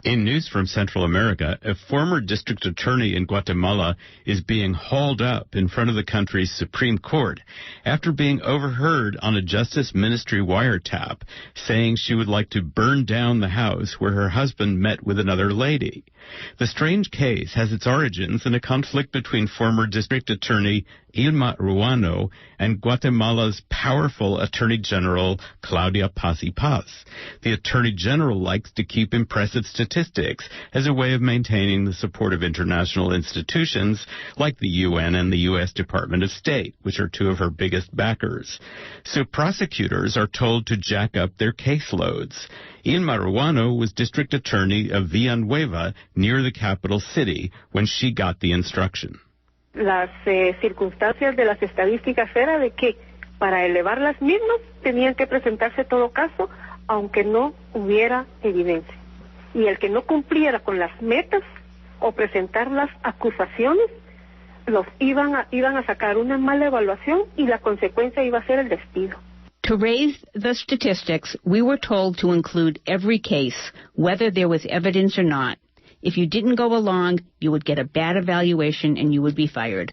In news from Central America, a former district attorney in Guatemala is being hauled up in front of the country's Supreme Court after being overheard on a Justice Ministry wiretap saying she would like to burn down the house where her husband met with another lady. The strange case has its origins in a conflict between former district attorney Gilma Ruano and Guatemala's powerful Attorney General Claudia Paz y Paz. The Attorney General likes to keep impressive statistics as a way of maintaining the support of international institutions like the UN and the U.S. Department of State, which are two of her biggest backers. So prosecutors are told to jack up their caseloads. Gilma Ruano was district attorney of Villanueva near the capital city when she got the instruction. Las circunstancias de las estadísticas era de que para elevar las mismas tenían que presentarse todo caso aunque no hubiera evidencia. Y el que no cumpliera con las metas o presentar las acusaciones, los iban a sacar una mala evaluación y la consecuencia iba a ser el despido. To raise the statistics, we were told to include every case, whether there was evidence or not. If you didn't go along, you would get a bad evaluation and you would be fired.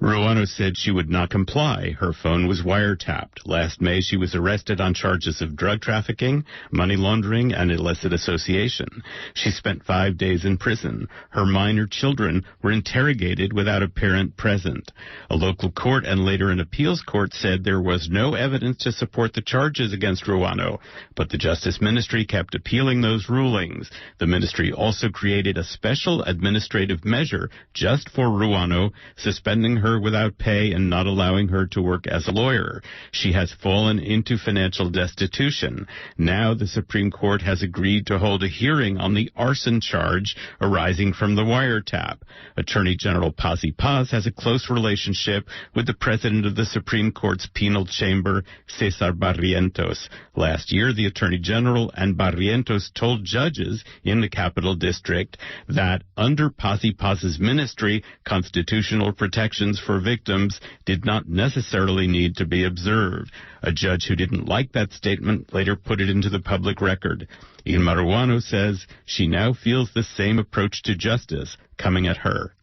Ruano said she would not comply. Her phone was wiretapped. Last May, she was arrested on charges of drug trafficking, money laundering, and illicit association. She spent 5 days in prison. Her minor children were interrogated without a parent present. A local court and later an appeals court said there was no evidence to support the charges against Ruano, but the Justice Ministry kept appealing those rulings. The ministry also created a special administrative measure just for Ruano, suspending her without pay and not allowing her to work as a lawyer. She has fallen into financial destitution. Now the Supreme Court has agreed to hold a hearing on the arson charge arising from the wiretap. Attorney General Paz y Paz has a close relationship with the president of the Supreme Court's penal chamber, Cesar Barrientos. Last year, the Attorney General and Barrientos told judges in the Capital District that under Paz y Paz's ministry, constitutional protections for victims did not necessarily need to be observed. A judge who didn't like that statement later put it into the public record. Gilma Ruano says she now feels the same approach to justice coming at her.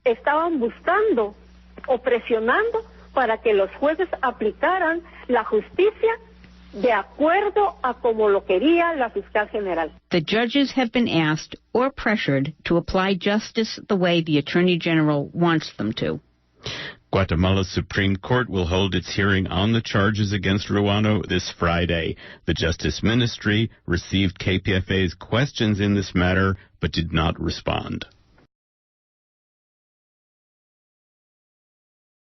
Estaban buscando o presionando para que los jueces aplicaran la justicia de acuerdo a como lo quería la fiscal general. The judges have been asked or pressured to apply justice the way the Attorney General wants them to. Guatemala's Supreme Court will hold its hearing on the charges against Ruano this Friday. The Justice Ministry received KPFA's questions in this matter but did not respond.